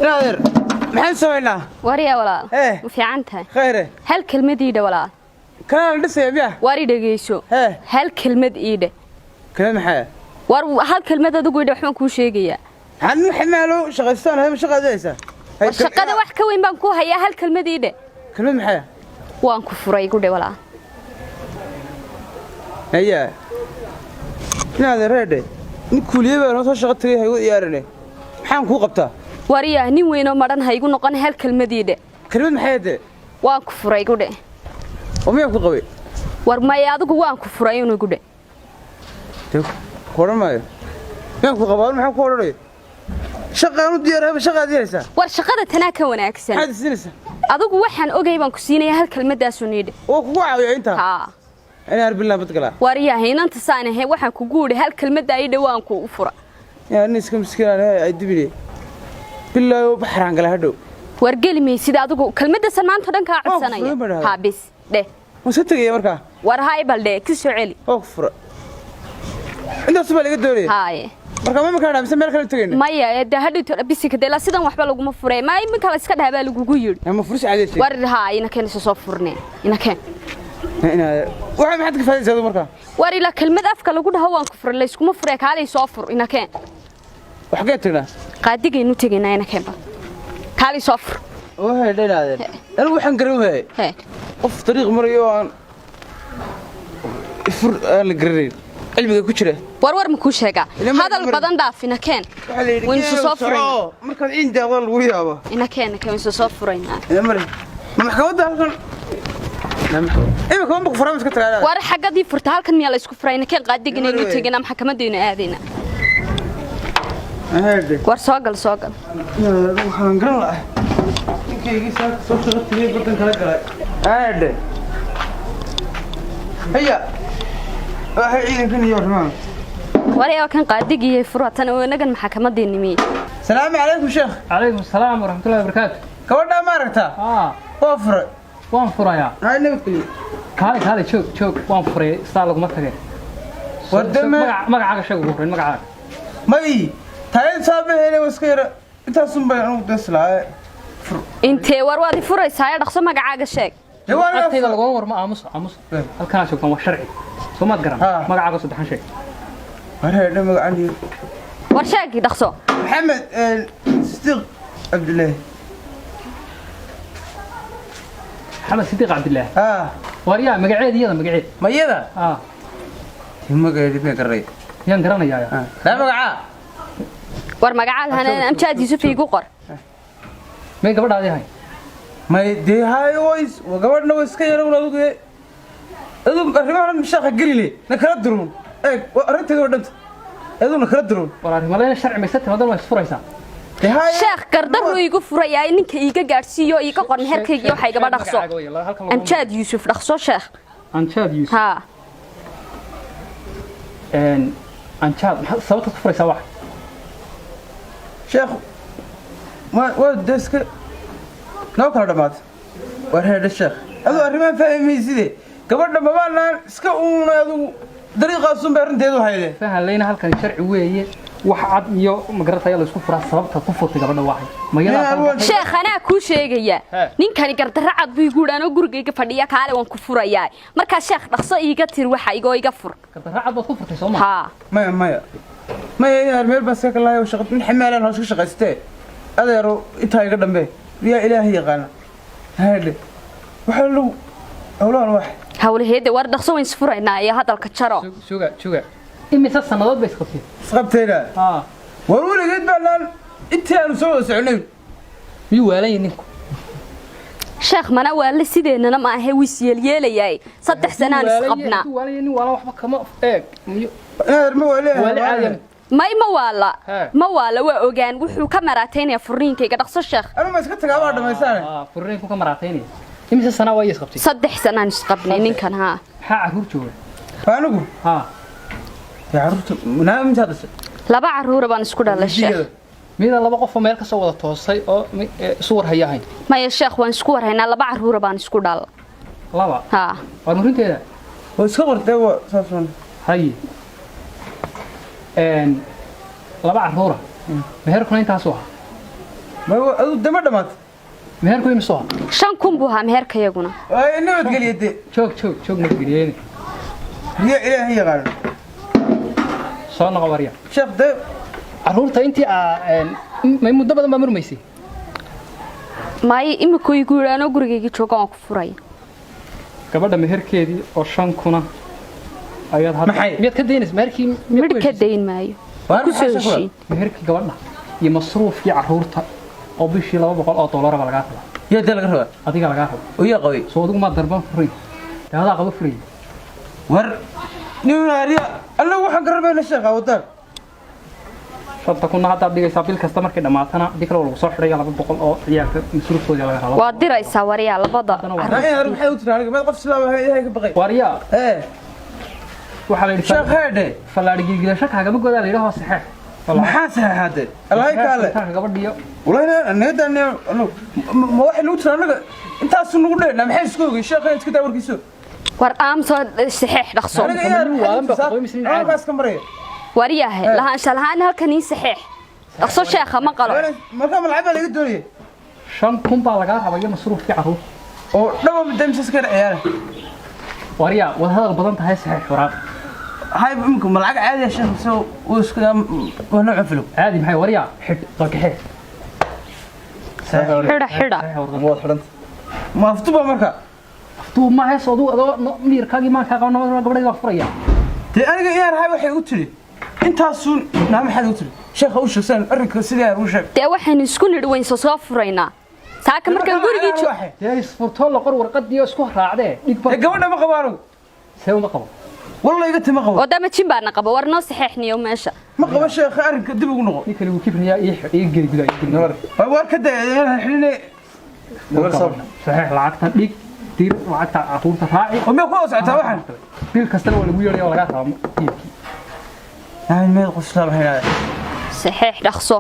نادر محل سوينا وريا ولا إيه وفي عنتها خيره هل كلمة إيده ولا كان لسه يبيع وري دقيسو إيه هل كلمة إيده كلام حياة هل كلمة دقوا إيده وحنا كل شيء جيا عن حماله شغلستان هي شغل زيسة والشقة واحد كوين بانكو هيا هل كلمة إيده كلام حياة وان كفر يقول ده ولا هيا نادر هذا نقول يبغى نص شغلت ليه يقول يارني محن كو قبته وريا ني وينو مرن هيقول نقن هل كلمة إيده كلام حياة وان كفر يقول ده ومين كو قوي ورما يادو وان كفر يقول ده كورن ماير مين كو قبال محن كورن شغال ديارها شغال ديارسا ورشقة تناكا وناكسن هذا سنسة أدوك وحن أوجي بانكو سيني هل كلمة ده سنيد وقوعوا أنت ها أنا أرب الله بتقلا وريا هنا أنت سانه هي وحن كقولي هل كلمة ده يدوانكو أفرا يا الناس كم مسكين أنا أدبي بالله بحر عن قلها هدو ورجلي مي سيدا أدوك كلمة ده سلمان تدن كعبسنا ها بس ده وستة يا مركا ورهاي بلده كسر علي أغفر أنت أصبح لك الدوري هاي مركا ما مكان بس ما كان تجينا ما يا ده هدي بس كده لا سيدا وحبة لو مفرة ما يمكن على سكده هبة لو جوير هم فرش عليه شيء ورهاي إنك كان صفرني إنك كان هنا واحد ما حد كفاية زاد مركا وري لا كلمة أفكار لو جود هوا كفر اللي يسكون مفرة كالي صفر إنك كان وحكيت لنا قاعد يجي نتيجنا إنك كان كالي صفر وهاي ده هذا أنا وحن قريبه هاي في طريق مريوان فر القرين علمي كشرة ورور مكوشة هذا البدن ضعف إنك كان وين صفر مركا عندي أول وياه إنك كان صفرين يا مري ما محكمة ده إيه كمان بقى فرامس كتر على war xagadii furta halkan miyaa la isku furayna keen qaadigina inuu tagana maxkamadeena aadayna هذا war soo gal waxaan garan lahaa ninkaygi soo shaqeeyay badan kala galay هذا هيا waxay ciidankan iyo rumaan wariyo kan qaadigii furatan oo nagan maxkamadeena mi السلام عليكم شيخ عليكم السلام ورحمة الله وبركاته كودا ما ركتا وفر وان فرايا هاي نبكي كالي شوك وان فري استعلق متى ودم مقعد شوك بكرة مقعد ماي تاين صابه هنا وسكيرة انت صنبا عنو دسلا intee war waad furaysaa dhaqso magacaaga sheeg أنتي لو قوم ورما عمص هالكلام شوك ما شرعي ثم ما تقرن مقعد صدق حن شيء هذا مقعد war sheegi dhaqso محمد صديق عبد الله محمد صديق عبد الله وريا مقعد يلا مقعد ما يدا مقعد ما قري يان قرنا يا لا مقعد war magacaad hana amjaad Yusuf igu qor ما قبل هذه هاي ما دي هاي ويس وقبلنا ويس كي يرون أذوق أذوق الرمال مش شاق قليلي نكرد درون إيه أردت قدمت أذوق نكرد درون والله مالين الشرع ما يستر هذا ما يسفر يسا sheekh gardar igu furayaa ninka iga gaarsiiyo iga qoran herkayga waxa iga dhaqso amjaad Yusuf dhaqso sheekh أنشاد يوسف ها أنشاد سويت صفر يسا واحد شيخ ما ودسك نوكر دمات وهذا الشيخ هذا الرمال فاهم يزيد قبلنا ما بالنا سكون هذا طريقة سنبه رنتيدو هايله فهلينا هالكان الشرع ويه waxaad iyo magarata ayaa la isku furaa sababta ku furtay gabadha waxay magaalada sheekh ana ku sheegaya ninkani gardarra cad buu igu dhaano gurigayga fadhiya kaale waan ku furayaa marka sheekh dhaqso iiga tir waxa iga fur gardarra cad baad ku furtay Soomaa ha ما يا ميل بس كلا وشغل من حمالان هوش شقيسته adeero inta iga dambe riya ilaahay yaqaan هذا وحلو أولان واحد hawlaheeda war dhaqso waan isfuraynaa iyo hadalka jaro suga imisa sanadood bay isqabtay isqabteena warwaligeed baan intii aanu soo soconayn mi waalay ninku sheekh mana waala sideenana ma ahay wis yeelayay 3 sano aan isqabnaa waalay nin wala waxba kama eeg ma waalay ma waala waa ogaan wuxuu ka maraateynaya furiinkayga dhaqso sheekh anu ma iska tagaa waa dhameysaan furiinku ka maraateynaya imisa sana way isqabtay 3 sano aan isqabnay ninkan ha caruur jooga faanugu يا عروت نام جالس laba caruur baan isku dhalay sheekh miida laba qof meel ka soo wada toosay oo suwar hayahay maya sheekh waan isku warhaynaa laba caruur baan isku dhal laba waa murinteeda oo iska qortay waa saasan hay laba caruur meher kuna intaas waa ما هو أدو دم دمات meherku imsoo 5 kun buu ahaa meherka iyaguna إنه تقول يدي joog ma geliyeen هي إلهي قال soo noqo warya شيخ ده caruurta intii may muddo badan baa murmaysay maay imika igu yiraano gurigeyga jooga aan ku furay gabadha meherkeedii oo 5 kuna ayaad hadda Maxay? mid ka deynaysa meherkii mid ka dayn maayo ku soo heshiin meherkii gabadha iyo masruufkii caruurta oo bishii $200 baa laga qaba يا ده الغرفة adiga laga qabo ويا قوي soo adigu ma darban furay daada qabo furay ور نيوناريا الله وحن قربنا الشيخ أودان shanta kuna hadda dhigaysa bil kasta markay dhamaatana dib kale lagu soo xidhay 200 oo ciyaalka masruufkooda laga rabo waa diraysaa waryaa labada أنا أروح أوتر أنا ما قف سلام هاي بقي wariya إيه waxa la yidhi شيخ هذا falaadhigiilasha kaaga goda la yiraahdo saxeex محاسن هذا الله يكاله gabadhiyo والله أنا نقدر إنه ما واحد لوتر أنا أنت أصلا نقول له محل سكوك الشيخ أنت كده وركيسو war aamso saxiix dhaqso أنا بس كمرية waryaha lahaansha lahaan halkan ii saxiix dhaqso sheekha ma qalo ما كان ملعبها اللي قدوني 5 baa laga rabay masruufkii caruur oo dhaw midam saskar ciyaar wariya wada hadal badan tahay saxiix waraaq hay imku malacag caadi ah sheekh soo uu isku wana cuflo caadi maxay wariya xid qalkaxee xidha mood xidhan ma aftuba marka aftuu ma hayso adoo miirkaagi ma ka qabno gabadha furaya te aniga iyaar hay waxay u tiri intaasun naam xad u tiri sheekh uu sheegsan arrinka sidii uu sheeg dee waxaan isku nidhi weyn soo furaynaa saaka markaan gurigii joogo dee isfurtoo la qor warqadii isku raacdee dhigba gabadha ma qabaano see uma qabo والله يقتل ما قبل ودام جيم بان قبا ورنو صحيحني وماشا ما قبل شيخ أرنك دب ونقو ninka lagu kibraya iyo geli guday نور وار كده حلنا نور صار saxiix lacagta dhig dir lacagta caruurta raaci وما يخلص عتاوحن bil kasta waa lagu yeeray oo laga taabo iibki يعني ما يقص لا هنا صحيح dhaqso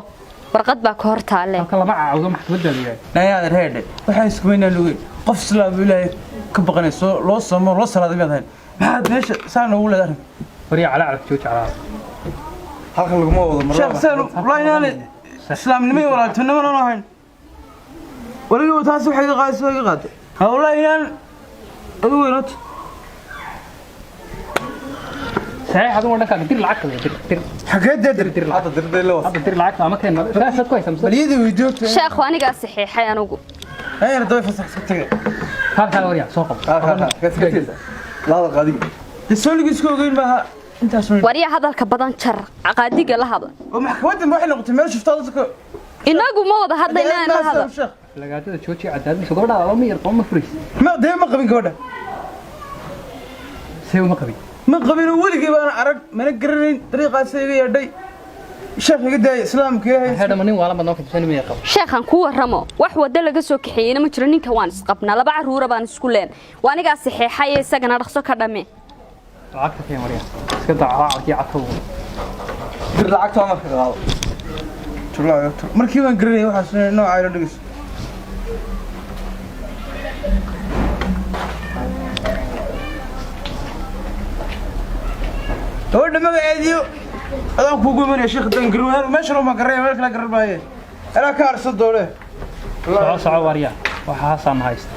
warqad baa ka hor taale halka lama caawdo maxkamadda leeyahay لا يا هذا waxay isku weynaa lugu qof islaam ilaahay ka baqanayso loo samo loo salaad meedahay maxaad meesha saan ugu leedahay wariya cala jooj cala halkan lagu wado mar sheekh saan walaayna islaamnimada walaaltinimo ma lahayn waliga taas waxay ka qaadayso iga qaad hawlaayna adu weynot saxiix adu wadhanka dir lacagta dir xageed dir hada dir loo hada dir lacagta ama keen saasad ku haysan baliyada weydiyoogta sheekh aniga saxiixay anigu ay arday fasax ka tagay halka wariya soo qab la qaadi isoolig isku ogeyn baa intaas wariya hadalka badan jar qaadiga la hadla oo maxkamadda waxay noqotay meel shiftaa dadka inagu ma wada hadlaynaa la hadla lagaadada jooji cadaadis gabadha laba miyir qoom ma furis ma deema ma qabin gabadha see uma qabin ma qabin weligii baan arag mana garanayn dariiqaas iga yeedhay sheekhiga day islaamka yahay heedama nin waala badnoo kadibsan ma qabo sheekhan ku waramo wax wada laga soo kaxeeyna ma jiro ninka waan isqabnaa laba caruura baan isku leen waa aniga saxiixay isagana dhaqso ka dhame lacagta keen wariya iska dacaa cadka dir lacagta ma ka qaado tulaa markii waan garanay waxa soo nooca ilo dhigis gabadha magaceediyo adaan kuugu imanaya sheekh dangarwaan meesha ma garay meel kala garabaaye anaa ka arsa doole soco wariya waxa hasan haysta